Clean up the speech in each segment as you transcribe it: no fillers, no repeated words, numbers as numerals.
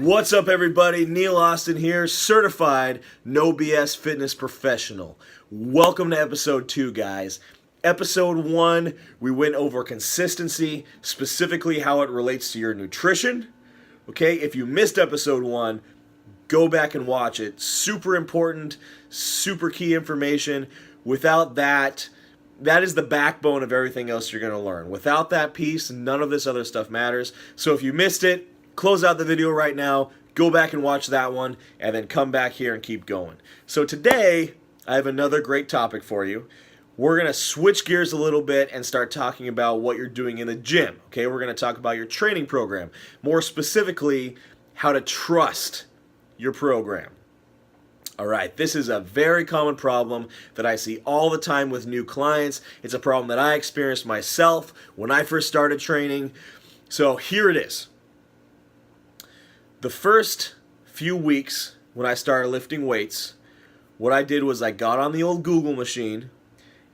What's up, everybody? Neil Austin here, certified No BS fitness professional. Welcome to episode 2, guys. Episode 1, we went over consistency, specifically how it relates to your nutrition. Okay, if you missed episode 1, go back and watch it. Super important, super key information. Without that, that is the backbone of everything else you're going to learn. Without that piece, none of this other stuff matters. So if you missed it, close out the video right now, go back and watch that one, and then come back here and keep going. So today, I have another great topic for you. We're going to switch gears a little bit and start talking about what you're doing in the gym. Okay, we're going to talk about your training program. More specifically, how to trust your program. All right, this is a very common problem that I see all the time with new clients. It's a problem that I experienced myself when I first started training. So here it is. The first few weeks when I started lifting weights, what I did was I got on the old Google machine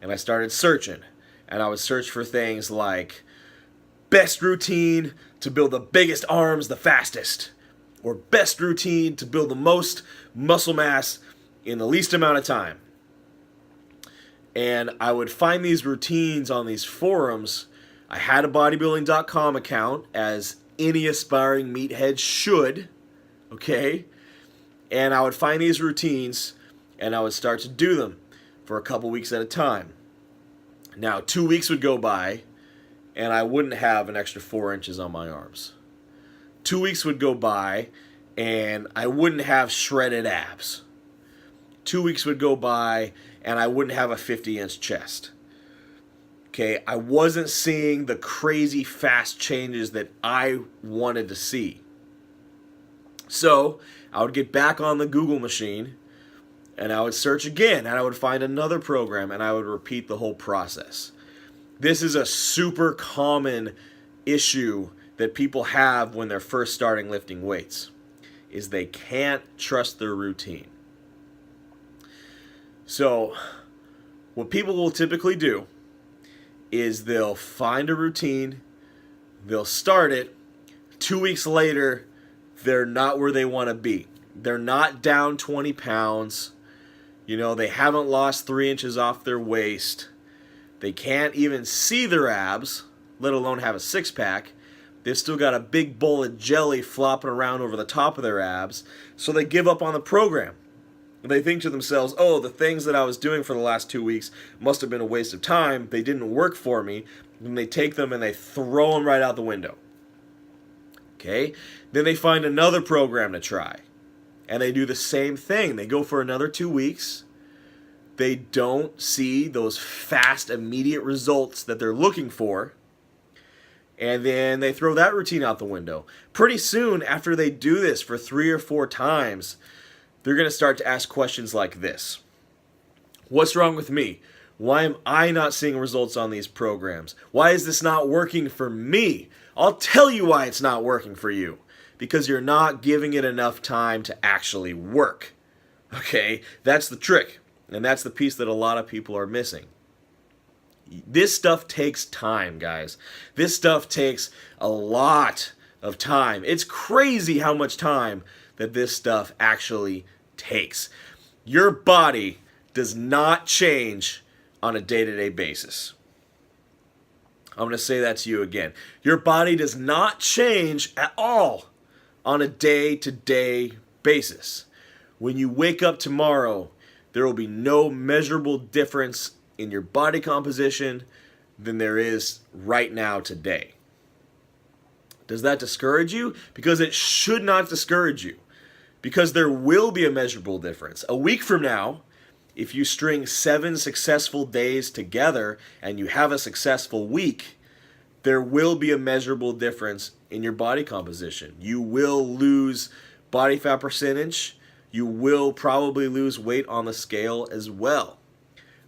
and I started searching. And I would search for things like best routine to build the biggest arms the fastest, or best routine to build the most muscle mass in the least amount of time. And I would find these routines on these forums. I had a bodybuilding.com account, as any aspiring meathead should, okay? And I would find these routines and I would start to do them for a couple weeks at a time. Now, 2 weeks would go by and I wouldn't have an extra 4 inches on my arms. 2 weeks would go by and I wouldn't have shredded abs. 2 weeks would go by and I wouldn't have a 50-inch chest. Okay, I wasn't seeing the crazy fast changes that I wanted to see. So I would get back on the Google machine and I would search again and I would find another program and I would repeat the whole process. This is a super common issue that people have when they're first starting lifting weights, is they can't trust their routine. So what people will typically do is they'll find a routine, they'll start it, 2 weeks later, they're not where they want to be. They're not down 20 pounds. You know, they haven't lost 3 inches off their waist. They can't even see their abs, let alone have a six-pack. They've still got a big bowl of jelly flopping around over the top of their abs, so they give up on the program. They think to themselves, oh, the things that I was doing for the last 2 weeks must have been a waste of time. They didn't work for me. And they take them and they throw them right out the window. Okay? Then they find another program to try. And they do the same thing. They go for another 2 weeks. They don't see those fast, immediate results that they're looking for. And then they throw that routine out the window. Pretty soon, after they do this for 3 or 4 times, they're going to start to ask questions like this. What's wrong with me? Why am I not seeing results on these programs? Why is this not working for me? I'll tell you why it's not working for you. Because you're not giving it enough time to actually work. Okay? That's the trick. And that's the piece that a lot of people are missing. This stuff takes time, guys. This stuff takes a lot of time. It's crazy how much time that this stuff actually takes. Your body does not change on a day-to-day basis. I'm going to say that to you again. Your body does not change at all on a day-to-day basis. When you wake up tomorrow, there will be no measurable difference in your body composition than there is right now today. Does that discourage you? Because it should not discourage you. Because there will be a measurable difference. A week from now, if you string 7 successful days together and you have a successful week, there will be a measurable difference in your body composition. You will lose body fat percentage. You will probably lose weight on the scale as well.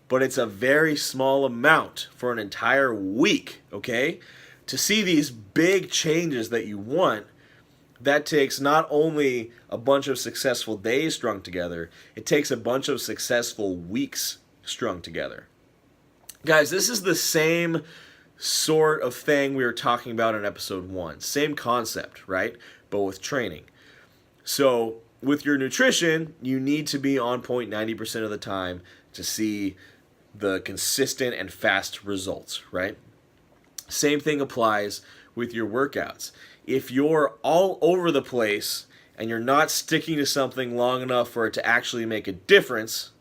But it's a very small amount for an entire week, okay? To see these big changes that you want, that takes not only a bunch of successful days strung together, it takes a bunch of successful weeks strung together. Guys, this is the same sort of thing we were talking about in episode 1. Same concept, right? But with training. So with your nutrition, you need to be on point 90% of the time to see the consistent and fast results, right? Same thing applies with your workouts. If you're all over the place and you're not sticking to something long enough for it to actually make a difference,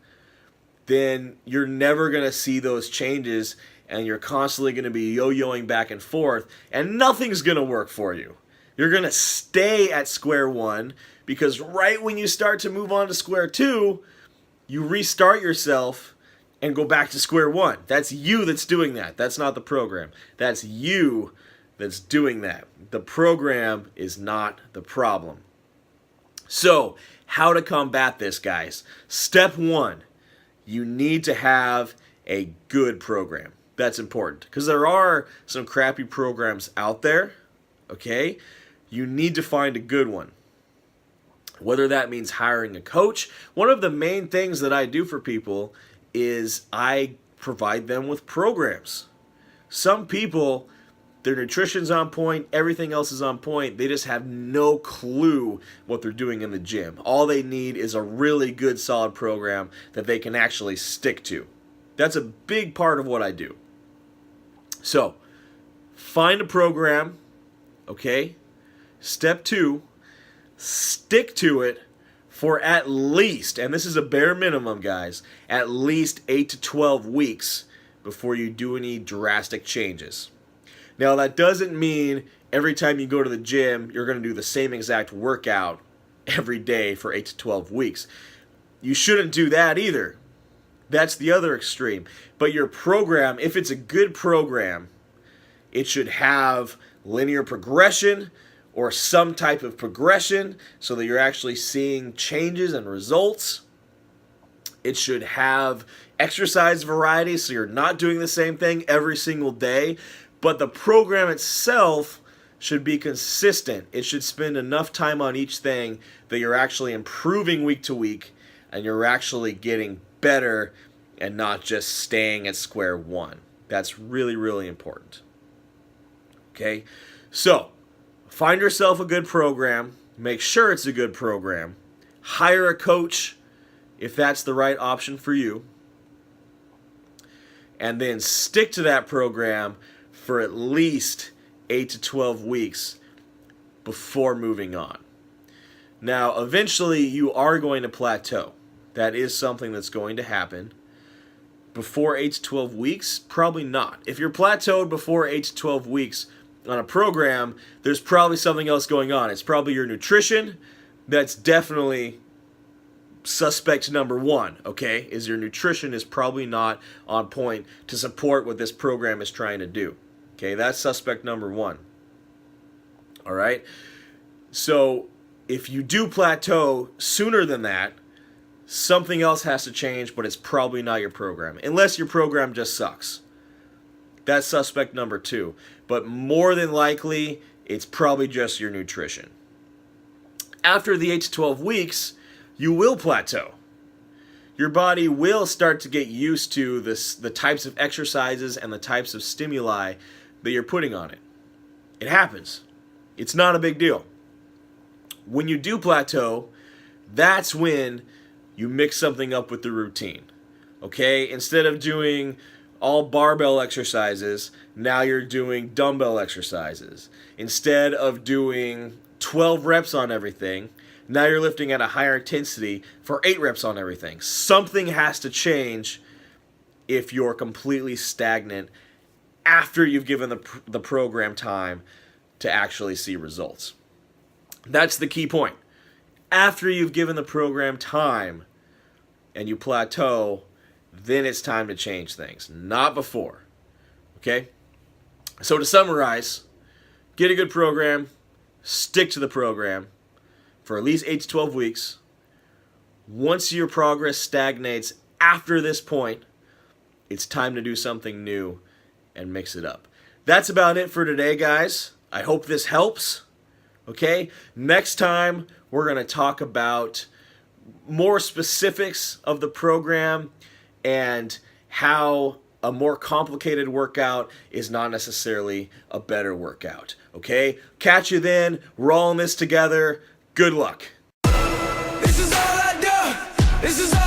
then you're never going to see those changes, and you're constantly going to be yo-yoing back and forth, and nothing's going to work for you. You're going to stay at square one, because right when you start to move on to square two, you restart yourself and go back to square one. That's you that's doing that. That's not the program. That's you that's doing that. The program is not the problem. So, how to combat this, guys? Step one, you need to have a good program. That's important, because there are some crappy programs out there, okay? You need to find a good one. Whether that means hiring a coach. One of the main things that I do for people is I provide them with programs. Some people, their nutrition's on point, everything else is on point, they just have no clue what they're doing in the gym. All they need is a really good, solid program that they can actually stick to. That's a big part of what I do. So, find a program, okay? Step two, stick to it for at least, and this is a bare minimum, guys, at least 8 to 12 weeks before you do any drastic changes. Now, that doesn't mean every time you go to the gym, you're going to do the same exact workout every day for 8 to 12 weeks. You shouldn't do that either. That's the other extreme. But your program, if it's a good program, it should have linear progression or some type of progression so that you're actually seeing changes and results. It should have exercise variety so you're not doing the same thing every single day. But the program itself should be consistent. It should spend enough time on each thing that you're actually improving week to week and you're actually getting better and not just staying at square one. That's really, really important. Okay? So, find yourself a good program. Make sure it's a good program. Hire a coach if that's the right option for you. And then stick to that program for at least 8 to 12 weeks before moving on. Now, eventually you are going to plateau. That is something that's going to happen. Before 8 to 12 weeks, probably not. If you're plateaued before 8 to 12 weeks on a program, there's probably something else going on. It's probably your nutrition. That's definitely suspect number one, okay? Is your nutrition is probably not on point to support what this program is trying to do. Okay, that's suspect number one. All right? So, if you do plateau sooner than that, something else has to change, but it's probably not your program. Unless your program just sucks. That's suspect number two. But more than likely, it's probably just your nutrition. After the 8 to 12 weeks, you will plateau. Your body will start to get used to the types of exercises and the types of stimuli that you're putting on it. It happens. It's not a big deal. When you do plateau, that's when you mix something up with the routine. Okay? Instead of doing all barbell exercises, now you're doing dumbbell exercises. Instead of doing 12 reps on everything, now you're lifting at a higher intensity for 8 reps on everything. Something has to change if you're completely stagnant after you've given the program time to actually see results. That's the key point. After you've given the program time and you plateau, then it's time to change things, not before. Okay? So to summarize, get a good program, stick to the program for at least 8 to 12 weeks. Once your progress stagnates after this point, it's time to do something new and mix it up. That's about it for today, guys. I hope this helps. Okay? Next time, we're going to talk about more specifics of the program and how a more complicated workout is not necessarily a better workout. Okay? Catch you then. We're all in this together. Good luck. This is